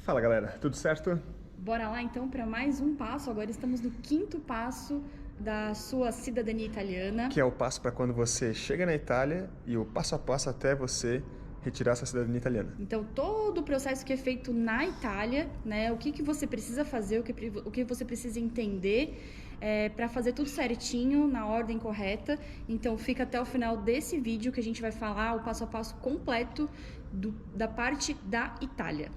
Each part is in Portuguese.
Fala galera, tudo certo? Bora lá então para mais um passo. Agora estamos no quinto passo da sua cidadania italiana. Que é o passo para quando você chega na Itália e o passo a passo até você retirar sua cidadania italiana. Então todo o processo que é feito na Itália, né? O que você precisa fazer, o que você precisa entender para fazer tudo certinho, na ordem correta. Então fica até o final desse vídeo que a gente vai falar o passo a passo completo da parte da Itália.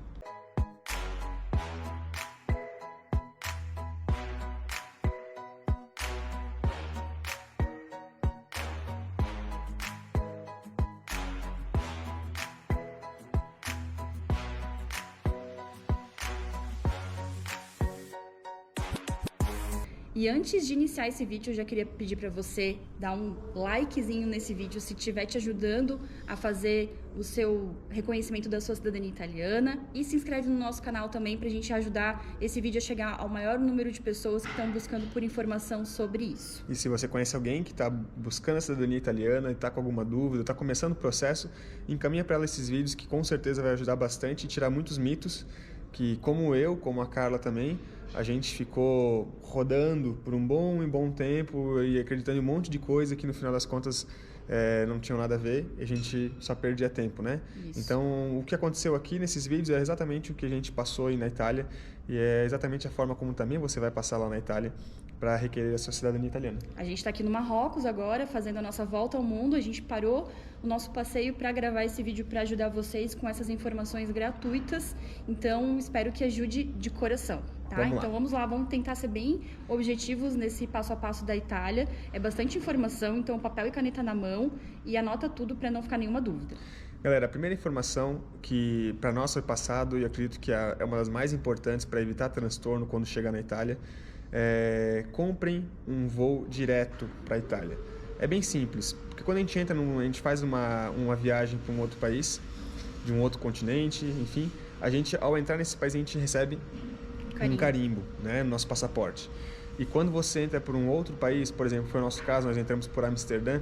E antes de iniciar esse vídeo, eu já queria pedir para você dar um likezinho nesse vídeo se estiver te ajudando a fazer o seu reconhecimento da sua cidadania italiana, e se inscreve no nosso canal também para a gente ajudar esse vídeo a chegar ao maior número de pessoas que estão buscando por informação sobre isso. E se você conhece alguém que está buscando a cidadania italiana e está com alguma dúvida, está começando o processo, encaminha para ela esses vídeos que com certeza vai ajudar bastante e tirar muitos mitos que, como eu, como a Carla também, a gente ficou rodando por um bom tempo e acreditando em um monte de coisa que no final das contas não tinham nada a ver e a gente só perdia tempo, né? Isso. Então, o que aconteceu aqui nesses vídeos é exatamente o que a gente passou aí na Itália e é exatamente a forma como também você vai passar lá na Itália para requerer a sua cidadania italiana. A gente está aqui no Marrocos agora, fazendo a nossa volta ao mundo. A gente parou o nosso passeio para gravar esse vídeo para ajudar vocês com essas informações gratuitas. Então, espero que ajude de coração. Tá? Então vamos lá, vamos tentar ser bem objetivos nesse passo a passo da Itália. É bastante informação, então papel e caneta na mão e anota tudo para não ficar nenhuma dúvida. Galera, a primeira informação que para nós foi passado e acredito que é uma das mais importantes para evitar transtorno quando chegar na Itália comprem um voo direto para a Itália. É bem simples, porque quando a gente faz uma viagem para um outro país, de um outro continente, enfim, ao entrar nesse país a gente recebe um carimbo, né, no nosso passaporte. E quando você entra por um outro país, por exemplo, foi o nosso caso, nós entramos por Amsterdã,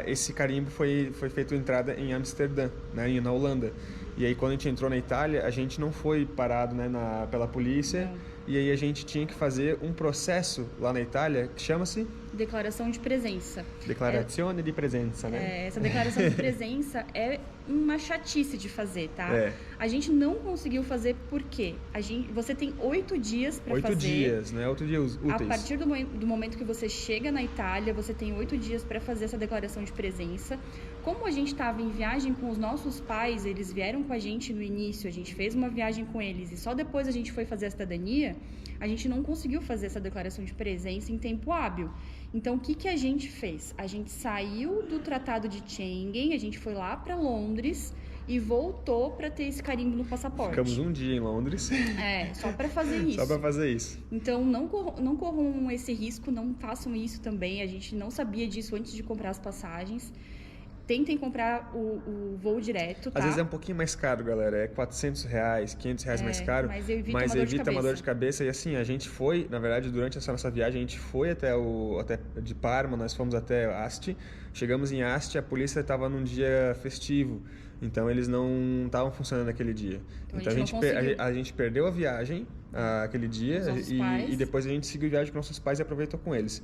esse carimbo foi feito entrada em Amsterdã, né, na Holanda. E aí quando a gente entrou na Itália, a gente não foi parado, né, pela polícia. Não. E aí a gente tinha que fazer um processo lá na Itália que chama-se declaração de presença. Declarazione di presenza, né? Essa declaração de presença é uma chatice de fazer, tá? A gente não conseguiu fazer porque você tem 8 dias para fazer. 8 dias, né? 8 dias úteis. A partir do momento que você chega na Itália, você tem 8 dias para fazer essa declaração de presença. Como a gente estava em viagem com os nossos pais, eles vieram com a gente no início, a gente fez uma viagem com eles e só depois a gente foi fazer a cidadania, a gente não conseguiu fazer essa declaração de presença em tempo hábil. Então, o que a gente fez? A gente saiu do Tratado de Schengen, a gente foi lá para Londres e voltou para ter esse carimbo no passaporte. Ficamos um dia em Londres. Só para fazer isso. Só para fazer isso. Então, não corram esse risco, não façam isso também. A gente não sabia disso antes de comprar as passagens. Tentem comprar o voo direto, tá? Às vezes é um pouquinho mais caro, galera. É R$400, R$500 mais caro. Mas evita uma dor de cabeça. E assim, a gente foi, na verdade, durante essa nossa viagem, a gente foi até de Parma, nós fomos até Asti. Chegamos em Asti, a polícia estava num dia festivo. Então, eles não estavam funcionando naquele dia. Então a gente perdeu a viagem aquele dia e depois a gente seguiu a viagem com nossos pais e aproveitou com eles.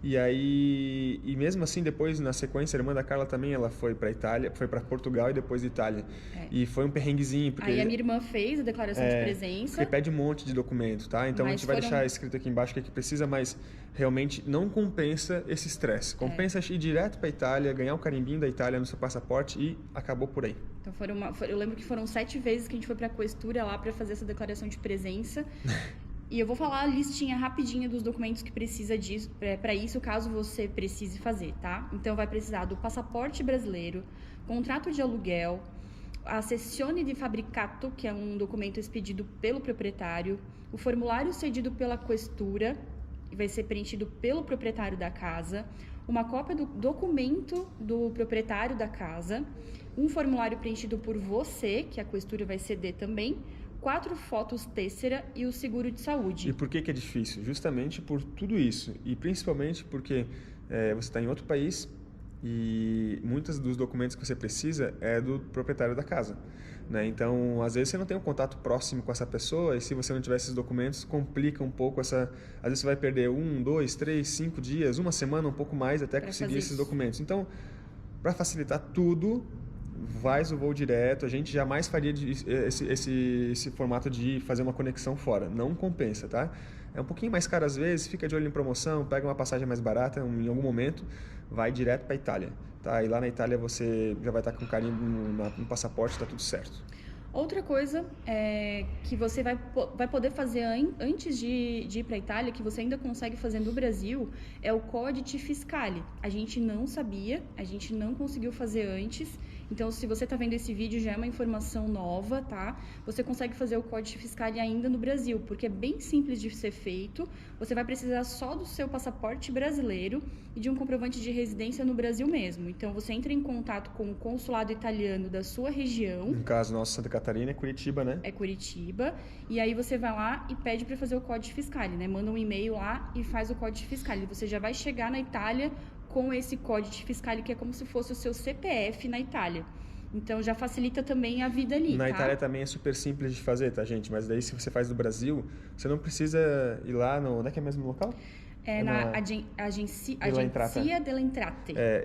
E mesmo assim, depois, na sequência, a irmã da Carla também, ela foi para Itália, foi para Portugal e depois Itália. E foi um perrenguezinho. Aí a minha irmã fez a declaração de presença. Porque pede um monte de documento, tá? Então a gente vai deixar escrito aqui embaixo o que precisa, mas realmente não compensa esse estresse. Compensa ir direto para Itália, ganhar o carimbinho da Itália no seu passaporte e acabou por aí. Então eu lembro que foram 7 vezes que a gente foi para a Questura lá para fazer essa declaração de presença. E eu vou falar a listinha rapidinha dos documentos que precisa disso, para isso, caso você precise fazer, tá? Então vai precisar do passaporte brasileiro, contrato de aluguel, a cessione di fabbricato, que é um documento expedido pelo proprietário, o formulário cedido pela Questura, que vai ser preenchido pelo proprietário da casa, uma cópia do documento do proprietário da casa, um formulário preenchido por você, que a Questura vai ceder também, 4 fotos têssera e o seguro de saúde. E por que é difícil? Justamente por tudo isso. E principalmente porque você está em outro país e muitos dos documentos que você precisa é do proprietário da casa, né? Então, às vezes você não tem um contato próximo com essa pessoa e se você não tiver esses documentos, complica um pouco essa... Às vezes você vai perder 1, 2, 3, 5 dias, uma semana, um pouco mais até conseguir esses documentos. Então, para facilitar tudo, faz o voo direto. A gente jamais faria esse formato de fazer uma conexão fora. Não compensa, tá? É um pouquinho mais caro às vezes, fica de olho em promoção, pega uma passagem mais barata em algum momento, vai direto para a Itália, tá? E lá na Itália você já vai estar com carimbo no passaporte, tá tudo certo. Outra coisa que você vai poder fazer antes de ir para a Itália, que você ainda consegue fazer no Brasil, é o Codice Fiscale. A gente não sabia, a gente não conseguiu fazer antes. Então, se você está vendo esse vídeo, já é uma informação nova, tá? Você consegue fazer o Codice Fiscale ainda no Brasil, porque é bem simples de ser feito. Você vai precisar só do seu passaporte brasileiro e de um comprovante de residência no Brasil mesmo. Então, você entra em contato com o consulado italiano da sua região. No caso nosso, Santa Catarina, é Curitiba, né? É Curitiba. E aí você vai lá e pede para fazer o Codice Fiscale, né? Manda um e-mail lá e faz o Codice Fiscale. Você já vai chegar na Itália com esse Codice Fiscale, que é como se fosse o seu CPF na Itália. Então, já facilita também a vida ali, Na tá? Itália também é super simples de fazer, tá, gente? Mas daí, se você faz do Brasil, você não precisa ir lá no... Onde é que é mesmo o local? Na Agenzia dell'Entrate.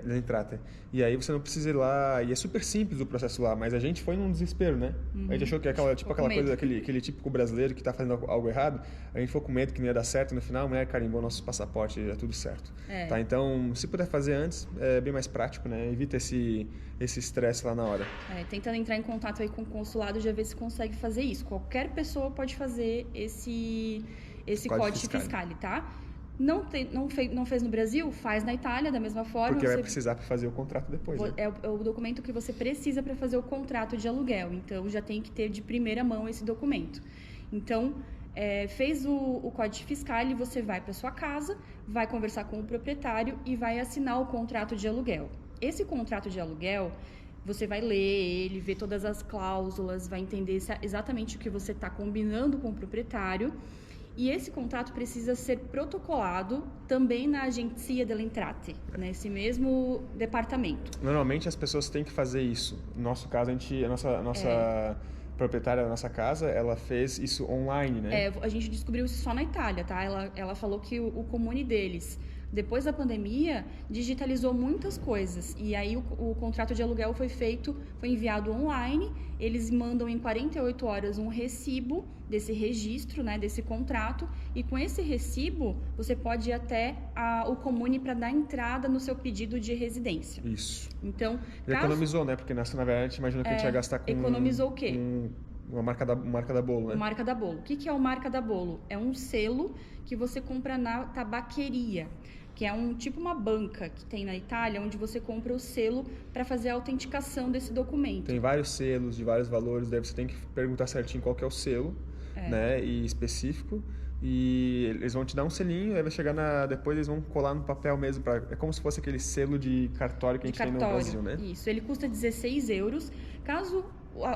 Dell'Entrate. E aí você não precisa ir lá, e é super simples o processo lá, mas a gente foi num desespero, né? A gente achou que aquela coisa, aquele típico brasileiro que tá fazendo algo errado, a gente foi com medo que não ia dar certo, no final a mulher carimbou nosso passaporte e é tudo certo. Tá? Então, se puder fazer antes, é bem mais prático, né? Evita esse estresse lá na hora. Tentando entrar em contato aí com o consulado, já ver se consegue fazer isso. Qualquer pessoa pode fazer esse Codice Fiscale, tá? Não fez no Brasil? Faz na Itália, da mesma forma. Porque vai precisar para fazer o contrato depois, né? É o documento que você precisa para fazer o contrato de aluguel. Então, já tem que ter de primeira mão esse documento. Então, fez o Codice Fiscale, você vai para sua casa, vai conversar com o proprietário e vai assinar o contrato de aluguel. Esse contrato de aluguel, você vai ler ele, ver todas as cláusulas, vai entender exatamente o que você está combinando com o proprietário. E esse contrato precisa ser protocolado também na Agenzia dell'Entrate, nesse mesmo departamento. Normalmente as pessoas têm que fazer isso. No nosso caso, a nossa proprietária da nossa casa, ela fez isso online, né? A gente descobriu isso só na Itália, tá? Ela falou que o comune deles, depois da pandemia, digitalizou muitas coisas. E aí o contrato de aluguel foi enviado online. Eles mandam em 48 horas um recibo desse registro, né, desse contrato. E com esse recibo, você pode ir até o comune para dar entrada no seu pedido de residência. Isso. Então, economizou, né? Porque na verdade a gente imaginou que a gente ia gastar com... Economizou o quê? Uma marca da Bolo, né? Marca da Bolo. O que é o Marca da Bolo? É um selo que você compra na tabaqueria, que é uma banca que tem na Itália, onde você compra o selo para fazer a autenticação desse documento. Tem vários selos de vários valores, daí você tem que perguntar certinho qual que é o selo, né, e específico, e eles vão te dar um selinho, aí vai chegar depois eles vão colar no papel mesmo, é como se fosse aquele selo de cartório que a gente tem no Brasil, né? Isso, ele custa 16 euros. Caso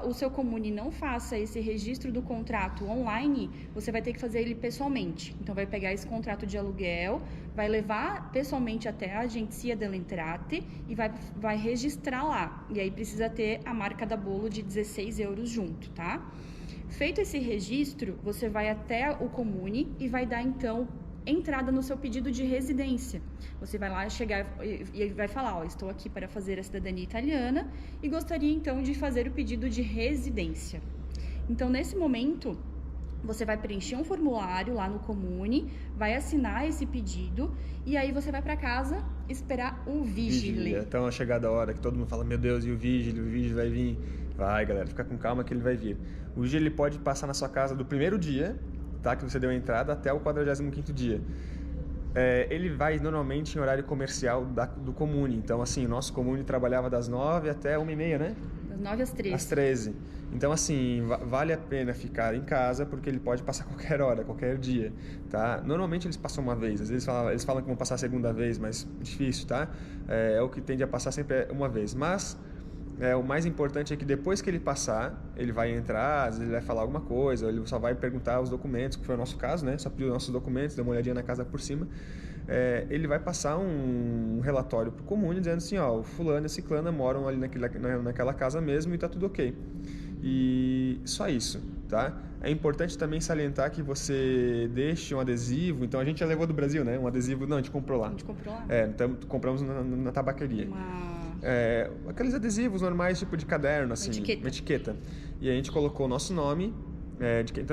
o seu comune não faça esse registro do contrato online, você vai ter que fazer ele pessoalmente. Então, vai pegar esse contrato de aluguel, vai levar pessoalmente até a Agenzia dell'Entrate e vai registrar lá. E aí precisa ter a marca da Bolo de 16 euros junto, tá? Feito esse registro, você vai até o comune e vai dar, então, entrada no seu pedido de residência. Você vai lá chegar e vai falar, estou aqui para fazer a cidadania italiana e gostaria então de fazer o pedido de residência. Então, nesse momento, você vai preencher um formulário lá no comune, vai assinar esse pedido e aí você vai para casa esperar o vigile. Então, a chegada da hora que todo mundo fala, meu Deus, e o vigile vai vir? Vai, galera, fica com calma que ele vai vir. O vigile pode passar na sua casa do primeiro dia, tá, que você deu a entrada, até o 45º dia. Ele vai normalmente em horário comercial do comune. Então, assim, o nosso comune trabalhava das 9 até 1h30, né? Das 9 às 13. Às 13. Então, assim, vale a pena ficar em casa, porque ele pode passar qualquer hora, qualquer dia, tá? Normalmente eles passam uma vez. Às vezes eles falam que vão passar a segunda vez, mas difícil, tá? O que tende a passar sempre uma vez. Mas... o mais importante é que depois que ele passar, ele vai entrar, às vezes ele vai falar alguma coisa, ou ele só vai perguntar os documentos, que foi o nosso caso, né? Só pediu nossos documentos, deu uma olhadinha na casa por cima. ele vai passar um relatório para o Comune dizendo assim, ó, o fulano e a ciclana moram ali naquela casa mesmo e está tudo ok. E só isso, tá? É importante também salientar que você deixe um adesivo. Então, a gente já levou do Brasil, né? Um adesivo, não, a gente comprou lá. A gente comprou lá? Então, compramos na tabacaria. Aqueles adesivos normais, tipo de caderno, assim. Uma etiqueta. E a gente colocou o nosso nome,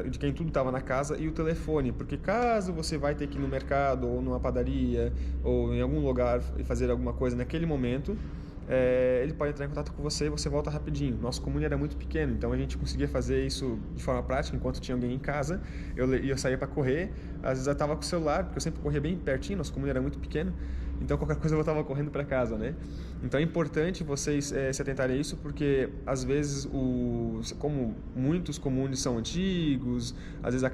de quem tudo estava na casa, e o telefone. Porque caso você vai ter que ir no mercado, ou numa padaria, ou em algum lugar e fazer alguma coisa naquele momento, ele pode entrar em contato com você e você volta rapidinho. Nosso Comune era muito pequeno, então a gente conseguia fazer isso de forma prática enquanto tinha alguém em casa. Eu saía para correr, às vezes eu estava com o celular, porque eu sempre corria bem pertinho, nosso Comune era muito pequeno, então qualquer coisa eu voltava correndo para casa, né? Então é importante vocês se atentarem a isso, porque às vezes, como muitos comunes são antigos, às vezes a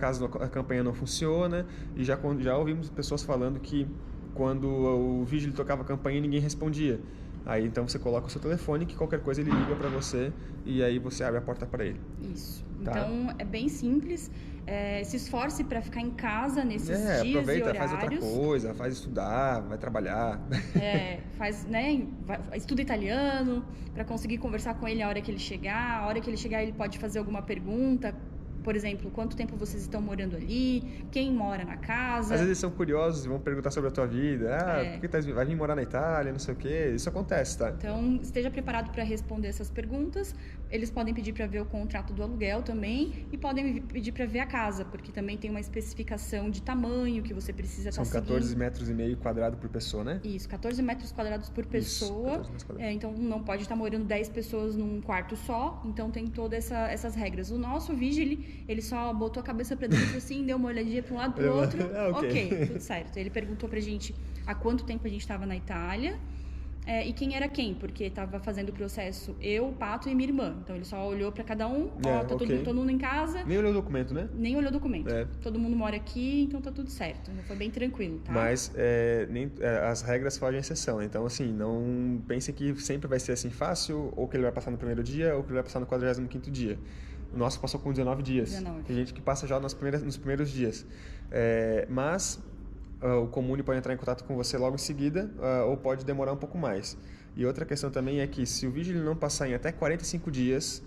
campanha não funciona, e já ouvimos pessoas falando que quando o vigília tocava a campainha ninguém respondia. Aí então você coloca o seu telefone, que qualquer coisa ele liga para você e aí você abre a porta para ele. Isso. Tá? Então é bem simples. Se esforce para ficar em casa nesses dias aproveita, e horários. Faz outra coisa, faz estudar, vai trabalhar. Estuda italiano para conseguir conversar com ele a hora que ele chegar. A hora que ele chegar ele pode fazer alguma pergunta. Por exemplo, quanto tempo vocês estão morando ali, quem mora na casa. Às vezes eles são curiosos e vão perguntar sobre a tua vida. Por que vai vir morar na Itália, não sei o quê. Isso acontece, tá? Então, esteja preparado para responder essas perguntas. Eles podem pedir para ver o contrato do aluguel também e podem pedir para ver a casa, porque também tem uma especificação de tamanho que você precisa estar seguindo. São 14,5 metros quadrados por pessoa, né? Isso, 14 metros quadrados por pessoa. Então, não pode estar morando 10 pessoas num quarto só. Então, tem todas essas regras. O nosso vigile, ele só botou a cabeça pra dentro assim, deu uma olhadinha pra um lado pro outro. Ok, tudo certo. Ele perguntou pra gente há quanto tempo a gente estava na Itália e quem era quem, porque estava fazendo o processo eu, o Pato e minha irmã. Então ele só olhou pra cada um, todo mundo em casa. Nem olhou o documento, né? Nem olhou o documento. Todo mundo mora aqui, então tá tudo certo. Foi bem tranquilo, tá? Mas as regras fazem exceção. Então, assim, não pense que sempre vai ser assim fácil, ou que ele vai passar no primeiro dia, ou que ele vai passar no 45º dia. O nosso passou com 19 dias. 19. Tem gente que passa já nos primeiros dias. Mas o Comune pode entrar em contato com você logo em seguida, ou pode demorar um pouco mais. E outra questão também é que se o vigília não passar em até 45 dias,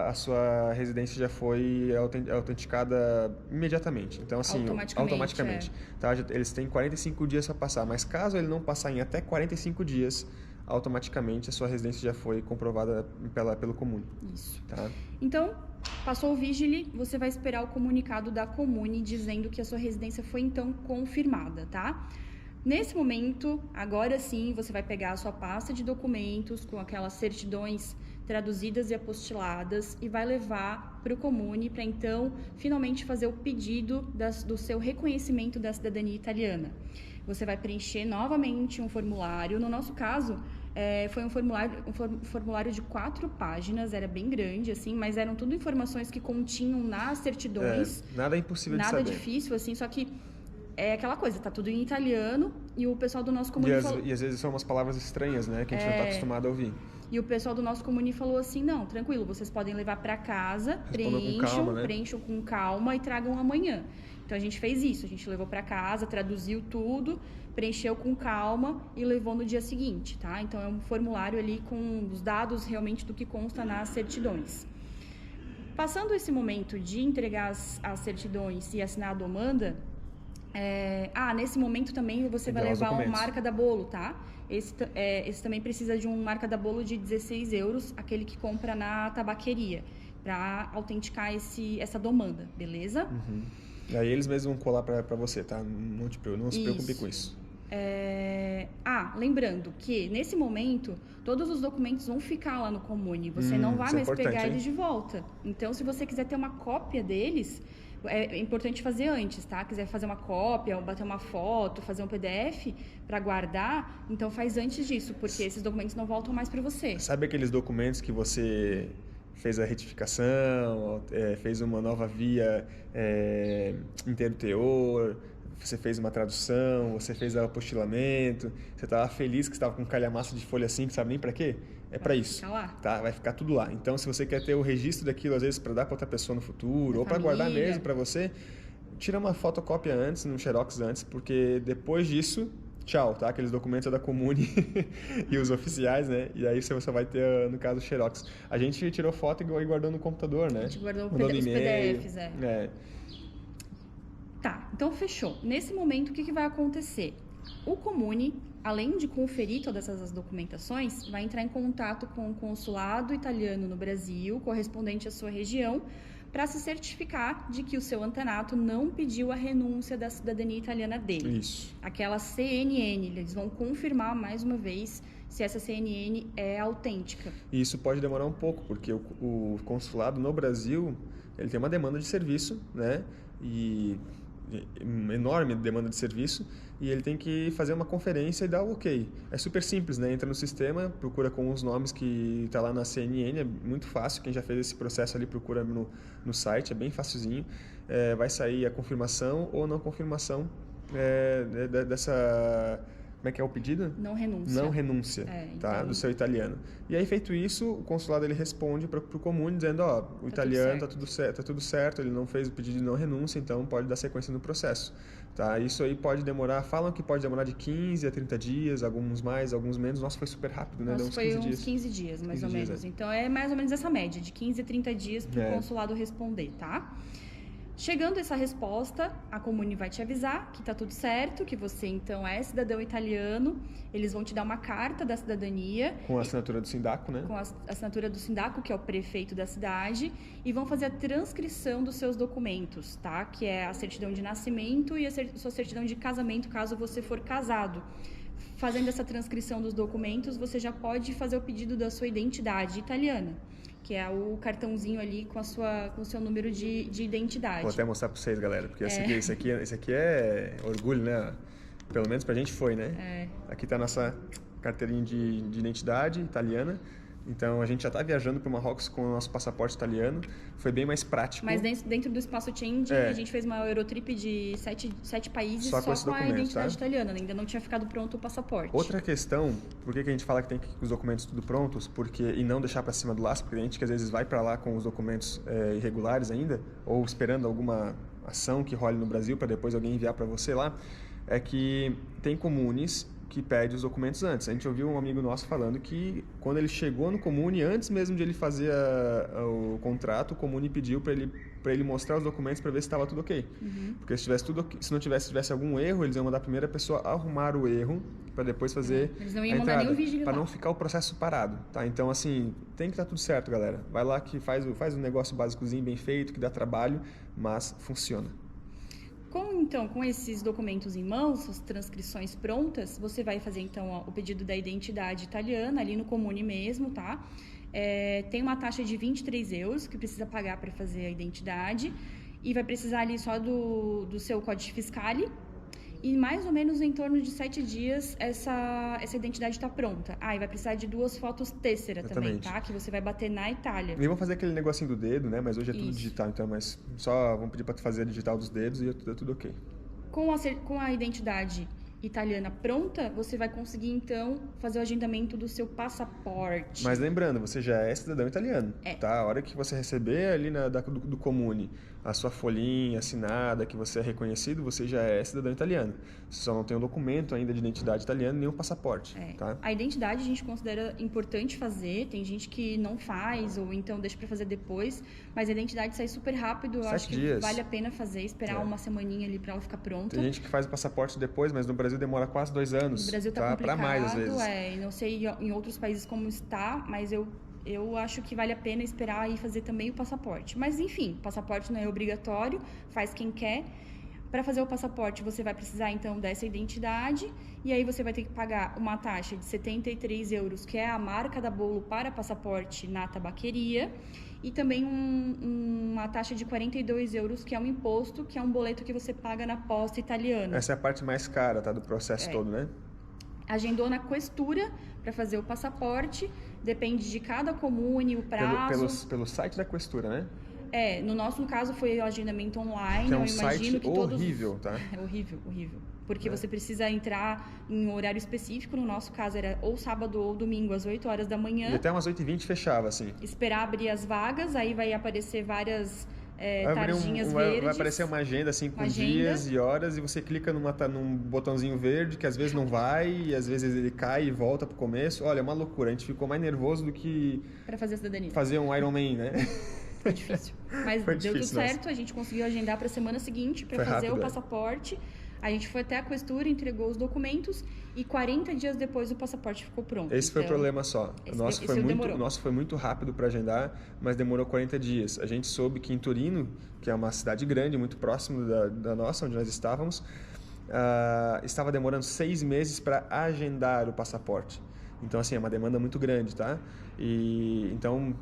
a sua residência já foi autenticada imediatamente. Então, assim, automaticamente. Tá? Eles têm 45 dias para passar, mas caso ele não passar em até 45 dias, automaticamente a sua residência já foi comprovada pelo Comune. Isso. Tá? Então, passou o vigile, você vai esperar o comunicado da Comune dizendo que a sua residência foi então confirmada, tá? Nesse momento, agora sim, você vai pegar a sua pasta de documentos com aquelas certidões traduzidas e apostiladas e vai levar para o Comune para então finalmente fazer o pedido do seu reconhecimento da cidadania italiana. Você vai preencher novamente um formulário. No nosso caso, foi um formulário de 4 páginas, era bem grande, assim, mas eram tudo informações que continham nas certidões. Nada impossível de saber. Nada difícil, assim, só que é aquela coisa, tá tudo em italiano e o pessoal do nosso Comune falou... E às vezes são umas palavras estranhas, né, que a gente não está acostumado a ouvir. E o pessoal do nosso Comune falou assim, não, tranquilo, vocês podem levar para casa, preencham com calma e tragam amanhã. Então a gente fez isso, a gente levou para casa, traduziu tudo, preencheu com calma e levou no dia seguinte, tá? Então é um formulário ali com os dados realmente do que consta nas certidões. Passando esse momento de entregar as certidões e assinar a domanda, nesse momento também você vai levar um marca da bolo, tá? Esse também precisa de um marca da bolo de 16 euros, aquele que compra na tabaqueria, para autenticar essa domanda, beleza? Uhum. Aí eles mesmos vão colar para você, tá? Não se preocupe com isso. Lembrando que nesse momento todos os documentos vão ficar lá no Comune, você não vai mais pegar eles de volta. Então, se você quiser ter uma cópia deles, é importante fazer antes, tá? Quiser fazer uma cópia, ou bater uma foto, fazer um PDF para guardar, então faz antes disso, porque esses documentos não voltam mais para você. Sabe aqueles documentos que você fez a retificação, fez uma nova via inteiro teor, você fez uma tradução, você fez o apostilamento, você estava feliz que estava com um calhamaço de folha assim, que sabe nem para quê? É para isso, tá? Vai ficar tudo lá. Então, se você quer ter o registro daquilo, às vezes, para dar para outra pessoa no futuro, ou para guardar mesmo para você, tira uma fotocópia antes, um xerox antes, porque depois disso, tchau, tá? Aqueles documentos da Comune e os oficiais, né? E aí você vai ter, no caso, o xerox. A gente tirou foto e guardou no computador, né? A gente guardou Mandou os PDFs, Tá, então fechou. Nesse momento, o que vai acontecer? O Comune, além de conferir todas essas documentações, vai entrar em contato com o consulado italiano no Brasil, correspondente à sua região, para se certificar de que o seu antenato não pediu a renúncia da cidadania italiana dele. Isso. Aquela CNN, eles vão confirmar mais uma vez se essa CNN é autêntica. E isso pode demorar um pouco, porque o consulado no Brasil, ele tem uma demanda de serviço, né? E uma enorme demanda de serviço, e ele tem que fazer uma conferência e dar o ok. É super simples, né? Entra no sistema, procura com os nomes que está lá na CNN, é muito fácil. Quem já fez esse processo ali procura no site, é bem facilzinho. Vai sair a confirmação ou não confirmação dessa... Como é que é o pedido? Não renúncia. Não renúncia, tá? Do seu italiano. E aí, feito isso, o consulado ele responde para o Comune dizendo, o italiano tá tudo certo, ele não fez o pedido de não renúncia, então pode dar sequência no processo. Tá? Isso aí pode demorar, falam que pode demorar de 15 a 30 dias, alguns mais, alguns menos. Nossa, foi super rápido, né? Nossa, foi uns 15 dias, mais ou menos. Então, é mais ou menos essa média, de 15 a 30 dias para o consulado responder, tá? Chegando essa resposta, a Comune vai te avisar que está tudo certo, que você então é cidadão italiano. Eles vão te dar uma carta da cidadania. Com a assinatura do Sindaco, né? Com a assinatura do Sindaco, que é o prefeito da cidade. E vão fazer a transcrição dos seus documentos, tá? Que é a certidão de nascimento e a sua certidão de casamento, caso você for casado. Fazendo essa transcrição dos documentos, você já pode fazer o pedido da sua identidade italiana, que é o cartãozinho ali com o seu número de identidade. Vou até mostrar para vocês, galera, porque esse aqui é orgulho, né? Pelo menos pra gente foi, né? Aqui tá a nossa carteirinha de identidade italiana. Então, a gente já está viajando para o Marrocos com o nosso passaporte italiano. Foi bem mais prático. Mas dentro do Espaço Change, a gente fez uma Eurotrip de 7 países só com a identidade italiana. Ainda não tinha ficado pronto o passaporte. Outra questão, por que a gente fala que tem que ir com os documentos tudo prontos e não deixar para cima do laço? Porque a gente que às vezes vai para lá com os documentos irregulares ainda, ou esperando alguma ação que role no Brasil para depois alguém enviar para você lá, é que tem comunes que pede os documentos antes. A gente ouviu um amigo nosso falando que quando ele chegou no Comune, antes mesmo de ele fazer o contrato, o Comune pediu para ele mostrar os documentos para ver se estava tudo ok. Porque se não tivesse algum erro, eles iam mandar a primeira pessoa arrumar o erro para depois fazer eles não iam mandar nenhum vídeo para não ficar o processo parado, tá? Então assim, tem que estar tudo certo, galera. Vai lá que faz um negócio básicozinho bem feito, que dá trabalho, mas funciona. Com esses documentos em mãos, as transcrições prontas, você vai fazer então o pedido da identidade italiana ali no Comune mesmo, tá? Tem uma taxa de 23 euros que precisa pagar para fazer a identidade e vai precisar ali só do seu código fiscale. E mais ou menos em torno de 7 dias essa identidade está pronta. E vai precisar de 2 fotos têssera também, tá? Que você vai bater na Itália. Nem vão fazer aquele negocinho do dedo, né? Mas hoje é tudo digital, então, mas só vão pedir para fazer a digital dos dedos e é tudo ok. Com a identidade italiana pronta, você vai conseguir então fazer o agendamento do seu passaporte. Mas lembrando, você já é cidadão italiano, tá? A hora que você receber ali do Comune a sua folhinha assinada, que você é reconhecido, você já é cidadão italiano. Você só não tem um documento ainda de identidade italiana, nem um passaporte, tá? A identidade a gente considera importante fazer, tem gente que não faz ou então deixa para fazer depois, mas a identidade sai super rápido, eu acho que vale a pena fazer, esperar uma semaninha ali para ela ficar pronta. Tem gente que faz o passaporte depois, mas no Brasil demora quase 2 anos. No Brasil tá complicado, para mais às vezes. E não sei em outros países como está, mas eu acho que vale a pena esperar e fazer também o passaporte. Mas enfim, o passaporte não é obrigatório, faz quem quer. Para fazer o passaporte, você vai precisar então dessa identidade e aí você vai ter que pagar uma taxa de 73 euros, que é a marca da bolo para passaporte na tabaqueria, e também uma taxa de 42 euros, que é um imposto, que é um boleto que você paga na posta italiana. Essa é a parte mais cara, tá, do processo todo, né? Agendou na questura para fazer o passaporte, depende de cada comune, o prazo. Pelo site da questura, né? No nosso caso foi o agendamento online, que é um eu imagino site que horrível, tá? É horrível. Porque você precisa entrar em um horário específico, no nosso caso era ou sábado ou domingo às 8 horas da manhã. E até umas 8h20 fechava, assim. Esperar abrir as vagas, aí vai aparecer várias tardinhas verdes. Vai aparecer uma agenda assim com dias e horas e você clica num botãozinho verde que às vezes não vai e às vezes ele cai e volta pro começo. Olha, é uma loucura. A gente ficou mais nervoso do que para fazer a cidadania. Fazer um Ironman, né? Foi difícil. Mas deu tudo certo. A gente conseguiu agendar para a semana seguinte para fazer rápido, o passaporte. A gente foi até a questura, entregou os documentos e 40 dias depois o passaporte ficou pronto. Esse foi o problema só. O nosso foi muito rápido para agendar, mas demorou 40 dias. A gente soube que em Turino, que é uma cidade grande, muito próximo da nossa, onde nós estávamos, estava demorando 6 meses para agendar o passaporte. Então, assim, é uma demanda muito grande, tá? Então,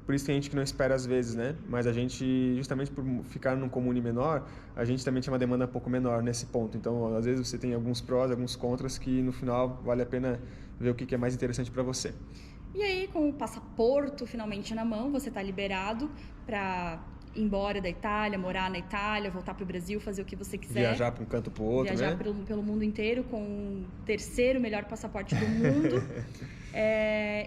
por isso tem gente que não espera às vezes, né? Mas a gente, justamente por ficar num comune menor, a gente também tinha uma demanda um pouco menor nesse ponto. Então, às vezes você tem alguns prós, alguns contras que no final vale a pena ver o que é mais interessante para você. E aí, com o passaporte finalmente na mão, você está liberado para ir embora da Itália, morar na Itália, voltar para o Brasil, fazer o que você quiser. Viajar para um canto para o outro, viajar né? pelo mundo inteiro com o terceiro melhor passaporte do mundo.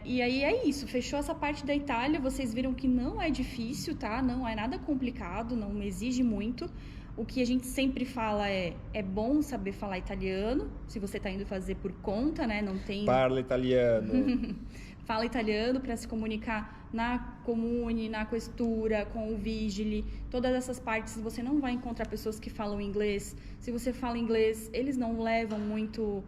E aí é isso, fechou essa parte da Itália, vocês viram que não é difícil, tá? Não é nada complicado, não exige muito. O que a gente sempre fala é bom saber falar italiano, se você está indo fazer por conta, né? Não tem... Parla italiano. Fala italiano para se comunicar na comune, na questura, com o vigile. Todas essas partes você não vai encontrar pessoas que falam inglês. Se você fala inglês, eles não levam muito...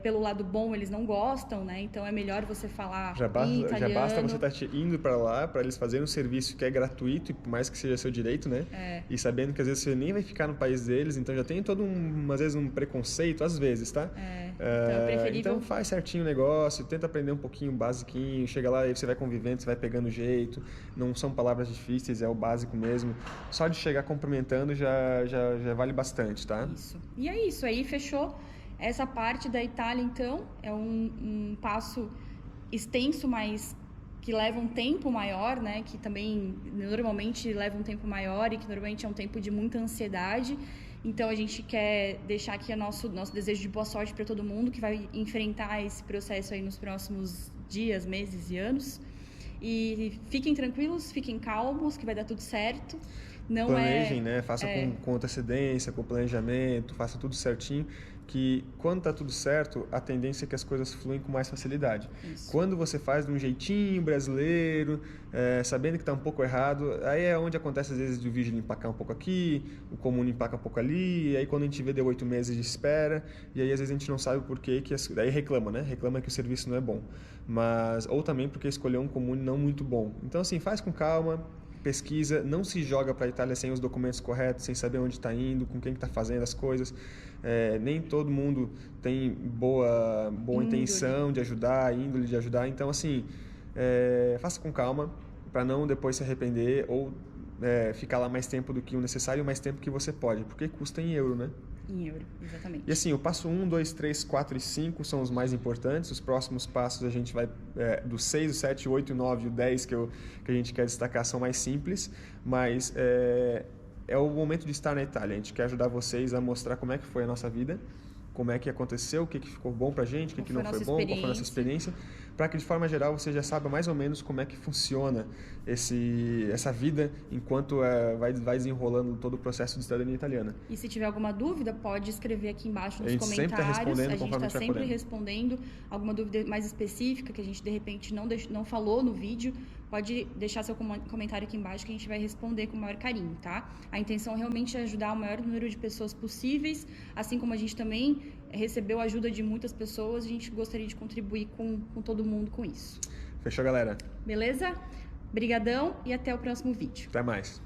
pelo lado bom, eles não gostam, né? Então é melhor você falar italiano. Já basta você estar indo para lá, para eles fazerem um serviço que é gratuito, e por mais que seja seu direito, né? E sabendo que às vezes você nem vai ficar no país deles, então já tem todo às vezes um preconceito, às vezes, tá? Então é preferível... Então faz certinho o negócio, tenta aprender um pouquinho, basiquinho, chega lá e você vai convivendo, você vai pegando o jeito, não são palavras difíceis, é o básico mesmo. Só de chegar cumprimentando já vale bastante, tá? Isso. E é isso, aí fechou. Essa parte da Itália, então, é um passo extenso, mas que leva um tempo maior, né? Que também normalmente leva um tempo maior e que normalmente é um tempo de muita ansiedade. Então, a gente quer deixar aqui o nosso desejo de boa sorte para todo mundo que vai enfrentar esse processo aí nos próximos dias, meses e anos. E fiquem tranquilos, fiquem calmos, que vai dar tudo certo. Planejem, né? Faça com antecedência, com planejamento, faça tudo certinho, que quando tá tudo certo, a tendência é que as coisas fluem com mais facilidade. Isso. Quando você faz de um jeitinho brasileiro, sabendo que tá um pouco errado, aí é onde acontece às vezes de o vigílio empacar um pouco aqui, o comune empaca um pouco ali, e aí quando a gente vê deu 8 meses de espera, e aí às vezes a gente não sabe o porquê, daí reclama, né? Reclama que o serviço não é bom. Ou também porque escolheu um comune não muito bom. Então assim, faz com calma, pesquisa, não se joga para a Itália sem os documentos corretos, sem saber onde está indo, com quem está fazendo as coisas. Nem todo mundo tem boa intenção de ajudar, índole de ajudar. Então, assim, faça com calma para não depois se arrepender ou ficar lá mais tempo do que o necessário, mais tempo que você pode, porque custa em euro, né? Em euro, exatamente. E assim, o passo 1, 2, 3, 4 e 5 são os mais importantes. Os próximos passos a gente vai do 6, o 7, o 8, o 9 e o 10 que a gente quer destacar são mais simples, mas é o momento de estar na Itália. A gente quer ajudar vocês a mostrar como é que foi a nossa vida, como é que aconteceu, o que ficou bom pra gente, o que não foi bom, qual foi a nossa experiência, para que de forma geral você já saiba mais ou menos como é que funciona essa vida enquanto vai desenrolando todo o processo de cidadania italiana. E se tiver alguma dúvida, pode escrever aqui embaixo nos comentários. Sempre tá respondendo, a gente está sempre respondendo alguma dúvida mais específica que a gente de repente não falou no vídeo. Pode deixar seu comentário aqui embaixo que a gente vai responder com o maior carinho, tá? A intenção realmente é ajudar o maior número de pessoas possíveis, assim como a gente também recebeu a ajuda de muitas pessoas, a gente gostaria de contribuir com todo mundo com isso. Fechou, galera? Beleza? Brigadão e até o próximo vídeo. Até mais.